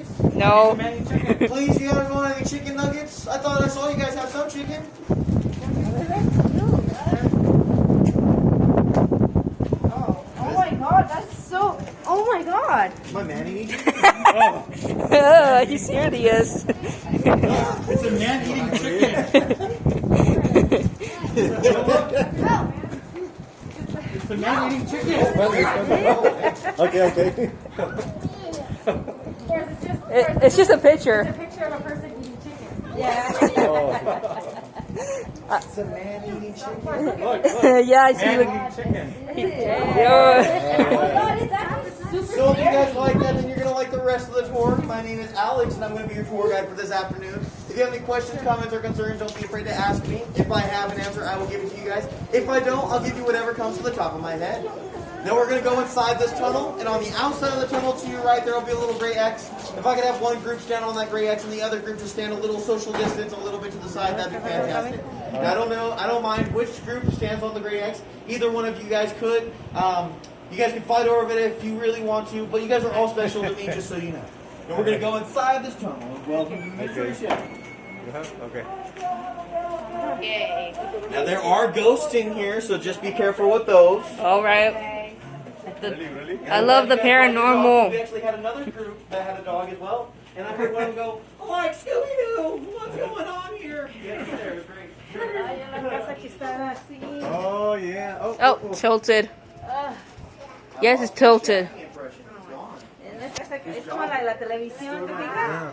please? No. Please, you guys want any chicken nuggets? I thought I saw you guys have some chicken. Oh my god, that's so. Oh my god. My man eating chicken? He's serious. It's a man eating chicken. It's a man eating chicken. Okay. It's just a picture. It's a picture of a person eating chicken. Yeah. It's a man eating chicken. Look. Yeah, I see. Man Look. eating chicken. So if you guys like that, then you're going to like the rest of the tour. My name is Alex, and I'm going to be your tour guide for this afternoon. If you have any questions, comments, or concerns, don't be afraid to ask me. If I have an answer, I will give it to you guys. If I don't, I'll give you whatever comes to the top of my head. Now we're going to go inside this tunnel, and on the outside of the tunnel to your right, there will be a little gray X. If I could have one group stand on that gray X and the other group just stand a little social distance, a little bit to the side, that'd be fantastic. Now, I don't mind which group stands on the gray X. Either one of you guys could. You guys can fight over it if you really want to, but you guys are all special to me, just so you know. And we're going to go inside this tunnel. Welcome to Mr. Michelle. Okay. Now, there are ghosts in here, so just be careful with those. All right. Really? I love the paranormal. We actually had another group that had a dog as well, and I heard one of them go, "Oh, like Scooby-Doo, what's going on here?" Yeah, it was great. Oh, yeah. Oh, tilted. Yes, it's tilted. Es como la televisión, ¿te fijas?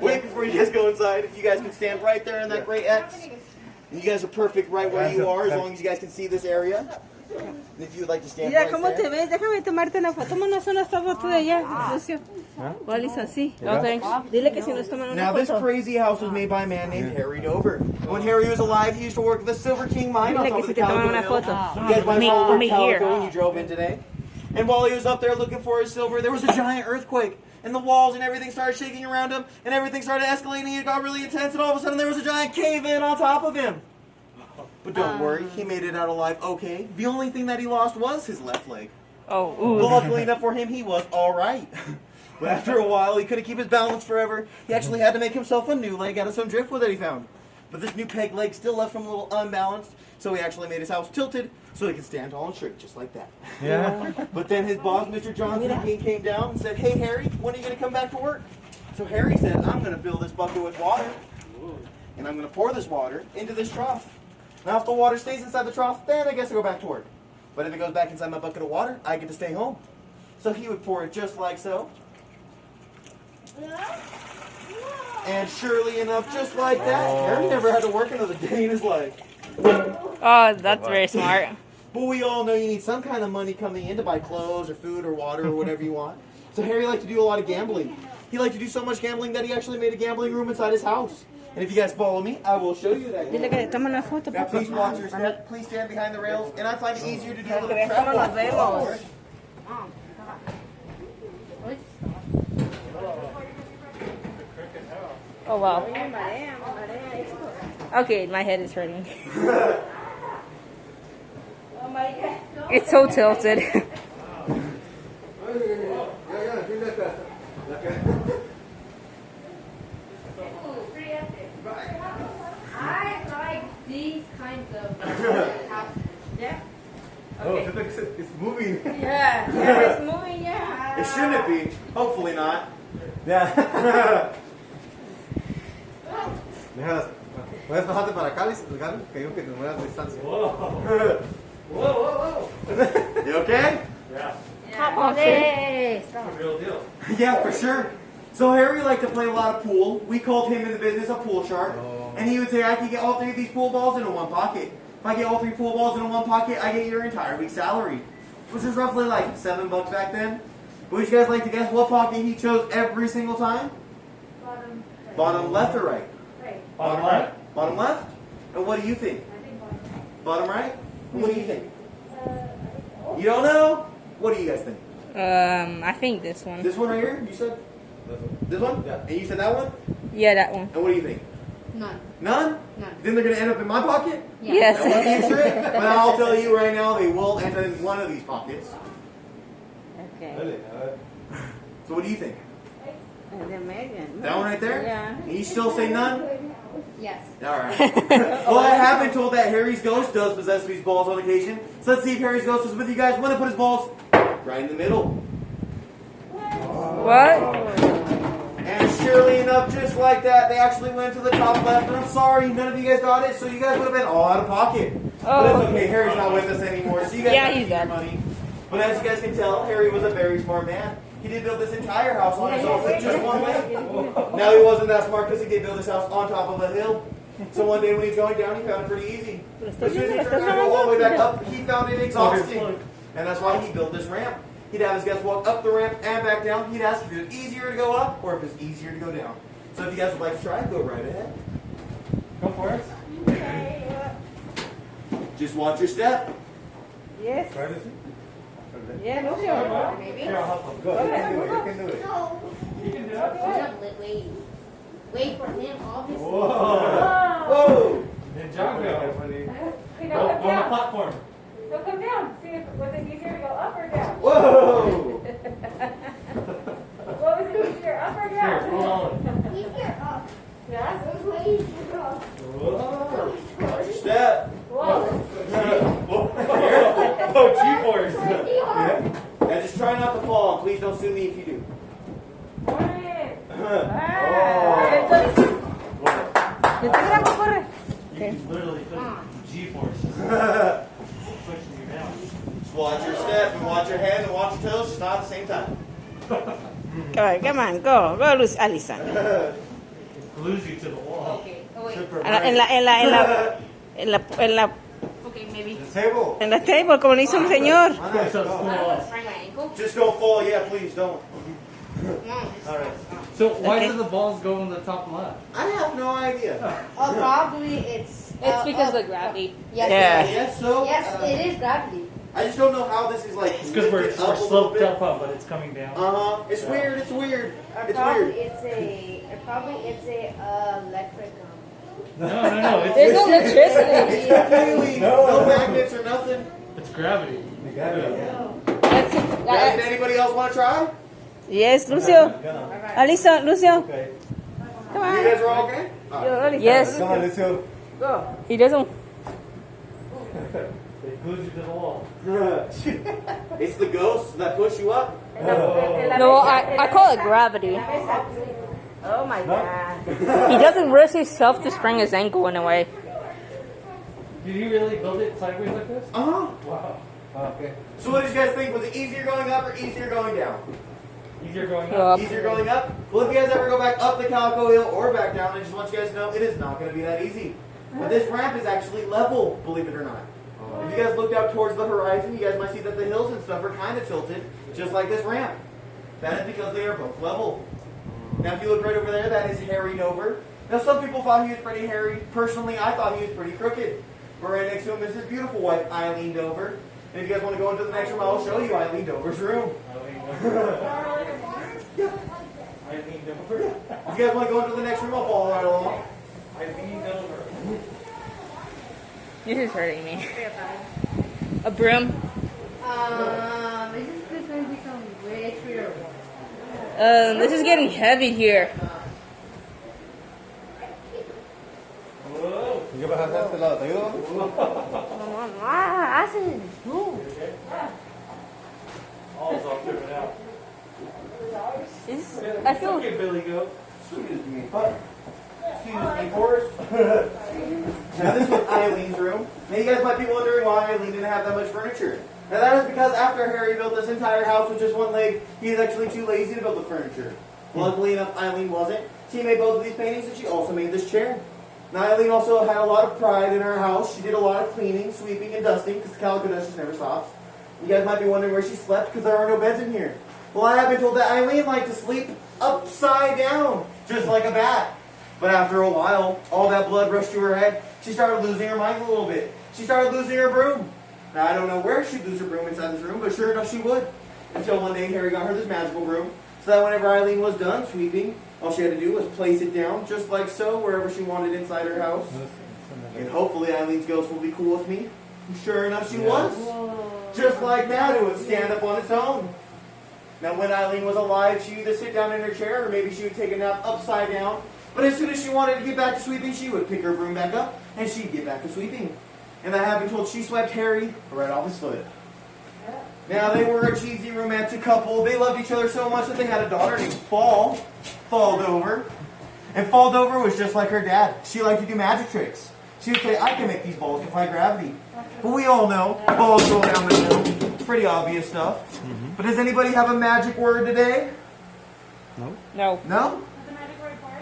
Wait, before you guys go inside, if you guys can stand right there in that gray X. You guys are perfect right where you are, as long as you guys can see this area. And if you would like to stand Mira right cómo te there. ves, déjame tomarte una foto. Tómanos una foto de allá, Lucio. ¿Cuál es así? No thanks. Dile que si nos toman una Now, this foto. crazy house was made by a man named Harry Dover. When Harry was alive, he used to work at the Silver King mine on Dile top que of the si te toman Calico una Hill. foto. You guys might follow Me here. Calico when you drove in today. And while he was up there looking for his silver, there was a giant earthquake. And the walls and everything started shaking around him. And everything started escalating. It got really intense. And all of a sudden, there was a giant cave-in on top of him. But don't worry, he made it out alive okay. The only thing that he lost was his left leg. Oh, But ooh. luckily enough for him, he was alright. But after a while, he couldn't keep his balance forever. He actually had to make himself a new leg out of some driftwood that he found. But this new peg leg still left him a little unbalanced, so he actually made his house tilted so he could stand tall and straight, just like that. Yeah. But then his boss, Mr. Johnson, he came down and said, "Hey, Harry, when are you going to come back to work?" So Harry said, "I'm going to fill this bucket with water, and I'm going to pour this water into this trough. Now, if the water stays inside the trough, then I guess I go back to work. But if it goes back inside my bucket of water, I get to stay home." So he would pour it just like so. And surely enough, just like that, Harry never had to work another day in his life. Oh, that's very smart. But we all know you need some kind of money coming in to buy clothes or food or water or whatever you want. So Harry liked to do a lot of gambling. He liked to do so much gambling that he actually made a gambling room inside his house. And if you guys follow me, I will show you that. Dile que te toman una foto. Now, please watch your step. Please stand behind the rails. And I find it easier to do with a trap Nos vemos. Oh, wow. Okay, my head is hurting. It's so tilted. I like these kinds of houses. Yeah? Oh, it's moving. Yeah, it's moving, yeah. It shouldn't be. Hopefully not. Yeah. ¿Puedes bajarte para acá, Gaby? Que digo que te muevas a distancia. Whoa. You okay? Yeah. Yes. That's a real deal. Yeah, for sure. So Harry liked to play a lot of pool. We called him in the business a pool shark. And he would say, "I can get all three of these pool balls into one pocket. If I get all three pool balls into one pocket, I get your entire week's salary." Which is roughly like $7 back then. Would you guys like to guess what pocket he chose every single time? Bottom left or right? Bottom right. Bottom left? And what do you think? Bottom right? And what do you think? You don't know? What do you guys think? I think this one. This one right here? You said? This one? Yeah. And you said that one? Yeah, that one. And what do you think? None. None? None. You think they're going to end up in my pocket? Yes. That won't answer it? But I'll tell you right now, they will end up in one of these pockets. Okay. Dale, a ver. So what do you think? The Megan. That one right there? Yeah. And you still say none? Yes. Alright. Well, I have been told that Harry's ghost does possess these balls on occasion. So let's see if Harry's ghost is with you guys. I'm going to put his balls right in the middle. What? And surely enough, just like that, they actually went to the top left. And I'm sorry, none of you guys got it, so you guys would have been all out of pocket. But it's okay, Harry's not with us anymore, so you guys have to he's keep your dead. money. But as you guys can tell, Harry was a very smart man. He did build this entire house on his own with just one leg. Now he wasn't that smart because he did build this house on top of a hill. So one day when he's going down, he found it pretty easy. As soon as he turned around to go all the way back up, he found it exhausting. And that's why he built this ramp. He'd have his guests walk up the ramp and back down. He'd ask if it was easier to go up or if it was easier to go down. So if you guys would like to try, go right ahead. Go for it. Just watch your step. Yes. Try this. Yeah, Lucio. Maybe. Here, I'll help him. Go. You can do it. You can do it. You can do it. Wait. Wait for him, obviously. Whoa. Whoa! Ninjago. Okay, Go now come on the down. platform. So come down. See if was it easier to go up or down? Whoa! What was it easier, up or Here, down? hold on. Easier up. Yeah. It was way easier up. Whoa. Watch your step. Whoa. Oh, G-force. Yeah. Now just try not to fall. And please don't sue me if you do. Morning. Oh. You literally put G-force. Pushing you down. Just watch your step and watch your hand and watch your toes, just not at the same time. Come on, go. Go, Luz, Alison. It glues you to the wall. Okay. Oh, wait. Okay, maybe. The table. En la table, como le hizo un señor. Okay, so it's cool. I don't want to sprain my ankle. Just don't fall. Yeah, please don't. Alright. So why do the balls go on the top left? I have no idea. Probably it's. It's because of gravity. Yes. Yeah. Yes, so. Yes, it is gravity. I just don't know how this is like. It's because we're lifted up a little sloped bit. up, but it's coming down. It's weird. It's weird. Or It's probably weird. it's a electric. No. There's no electricity. It's completely no magnets or nothing. It's gravity. That's Did anybody else want to try? Yes, Lucio. Alison, Lucio. Okay. Come You on. guys are all okay? yes. Come on, Lucio. Go. He doesn't. It glues you to the wall. It's the ghosts that push you up. No, I call it gravity. Oh my God. He doesn't risk himself to sprain his ankle in a way. Did you really build it sideways like this? Uh-huh. Wow. Okay. So what did you guys think? Was it easier going up or easier going down? Easier going Go up. up. Easier going up? Well, if you guys ever go back up the Calico Hill or back down, I just want you guys to know it is not going to be that easy. But this ramp is actually level, believe it or not. If you guys looked out towards the horizon, you guys might see that the hills and stuff are kind of tilted, just like this ramp. That is because they are both level. Now, if you look right over there, that is Harry Nover. Now, some people thought he was pretty hairy. Personally, I thought he was pretty crooked. But right next to him is his beautiful wife, Eileen Dover. And if you guys want to go into the next room, I'll show you Eileen Dover's room. If you guys want to go into the next room, I'll follow right along. This is hurting me. A broom. This is going to become way true. This is getting heavy here. ¿Y qué pasa a este lado? ¿Te ayudo? Hacen. All's all figured out. I feel. Okay, Billy Goat. Excuse me, Horace. Now this was Eileen's room. Now you guys might be wondering why Eileen didn't have that much furniture. Now that is because after Harry built this entire house with just one leg, he is actually too lazy to build the furniture. Luckily enough, Eileen wasn't. She made both of these paintings and she also made this chair. Now Eileen also had a lot of pride in her house. She did a lot of cleaning, sweeping, and dusting because the Calico Dust just never stops. You guys might be wondering where she slept because there are no beds in here. Well, I have been told that Eileen liked to sleep upside down, just like a bat. But after a while, all that blood rushed to her head. She started losing her mind a little bit. She started losing her broom. Now, I don't know where she'd lose her broom inside this room, but sure enough, she would. Until one day, Harry got her this magical broom. So that whenever Eileen was done sweeping, all she had to do was place it down, just like so, wherever she wanted inside her house. And hopefully, Eileen's ghost will be cool with me. And sure enough, she was. Just like that, it would stand up on its own. Now, when Eileen was alive, she would either sit down in her chair or maybe she would take a nap upside down. But as soon as she wanted to get back to sweeping, she would pick her broom back up and she'd get back to sweeping. And I have been told she swept Harry right off his foot. Now, they were a cheesy romantic couple. They loved each other so much that they had a daughter named Faldover. And Faldover was just like her dad. She liked to do magic tricks. She would say, I can make these balls defy gravity. But we all know, balls roll down the hill. It's pretty obvious stuff. Mm-hmm. But does anybody have a magic word today? No. No? What's the magic word for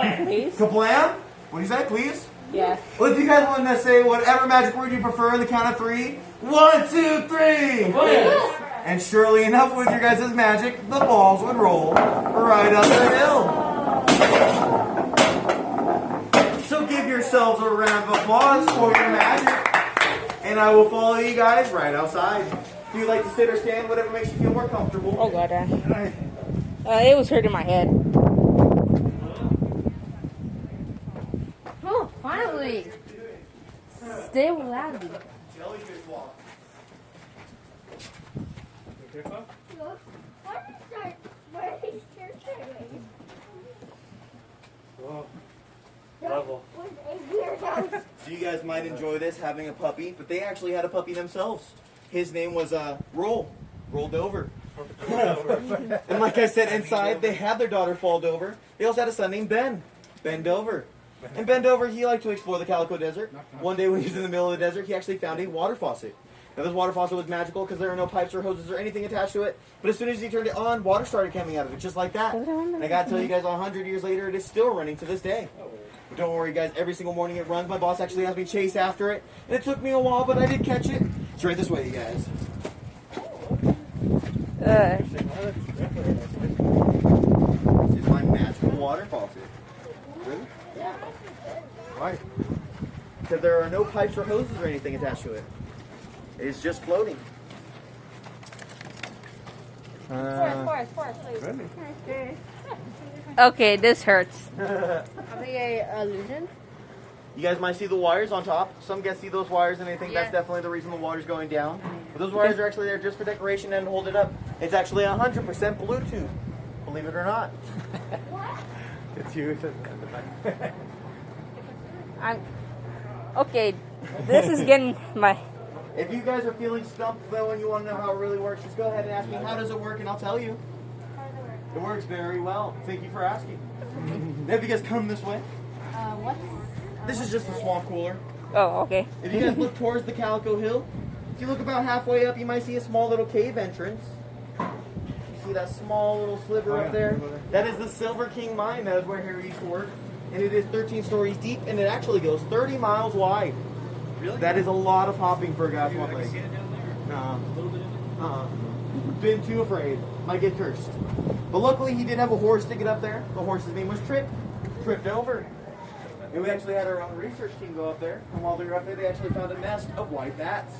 it? Please? Kablam? What do you say, please? Yeah. Well, if you guys want to say whatever magic word you prefer on the count of 3, 1, 2, 3. And surely enough, with your guys' magic, the balls would roll right up the hill. So give yourselves a round of applause for your magic. And I will follow you guys right outside. If you'd like to sit or stand, whatever makes you feel more comfortable. Oh god, it was hurting my head. Oh, finally. Stay loudly. Jellyfish walk. Level. So you guys might enjoy this, having a puppy, but they actually had a puppy themselves. His name was rolled over. And like I said, inside they had their daughter Faldover. They also had a son named Ben Dover. And Ben Dover, he liked to explore the Calico Desert. One day when he was in the middle of the desert, he actually found a water faucet. Now this water faucet was magical because there were no pipes or hoses or anything attached to it. But as soon as he turned it on, water started coming out of it, just like that. And I gotta tell you guys, 100 years later, it is still running to this day. But don't worry guys, every single morning it runs. My boss actually has me chase after it. And it took me a while, but I did catch it. It's right this way, you guys. This is my magical water faucet. Really? Yeah. Right. Because there are no pipes or hoses or anything attached to it. It's just floating. Forest, please. Really? Okay, this hurts. Are they illusion? You guys might see the wires on top. Some guys see those wires and they think that's Yeah. definitely the reason the water's going down. But those wires are actually there just for decoration and hold it up. It's actually 100% Bluetooth. Believe it or not. It's you. Okay, this is getting my... If you guys are feeling stumped though and you want to know how it really works, just go ahead and ask me how does it work and I'll tell you. It works very well. Thank you for asking. Have you guys come this way? What? This is just a swamp cooler. Oh, okay. If you guys look towards the Calico Hill, if you look about halfway up, you might see a small little cave entrance. You see that small little sliver up there? That is the Silver King Mine. That is where Harry used to work. And it is 13 stories deep, and it actually goes 30 miles wide. Really? That is a lot of hopping for a guy with one leg. Been too afraid. Might get cursed. But luckily, he did have a horse to get up there. The horse's name was Trip. Tripped over. And we actually had our own research team go up there. And while they were up there, they actually found a nest of white bats.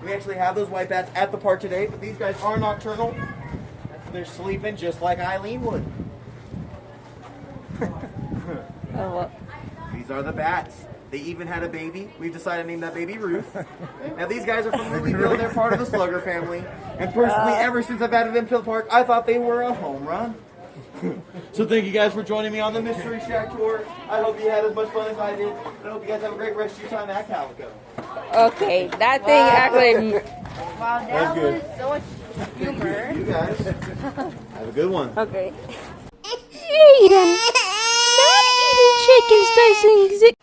We actually have those white bats at the park today, but these guys are nocturnal. They're sleeping just like Eileen would. Oh, well. These are the bats. They even had a baby. We've decided to name that baby Ruth. Now these guys are from Louisville. They're part of the Slugger family. And personally, ever since I've added them to the park, I thought they were a home run. So thank you guys for joining me on the Mystery Shack tour. I hope you had as much fun as I did. And I hope you guys have a great rest of your time at Calico. Okay, that thing actually... Wow, that good. was so much humor. You guys have a good one. Okay. Jaden! Not eating chickens doesn't exist.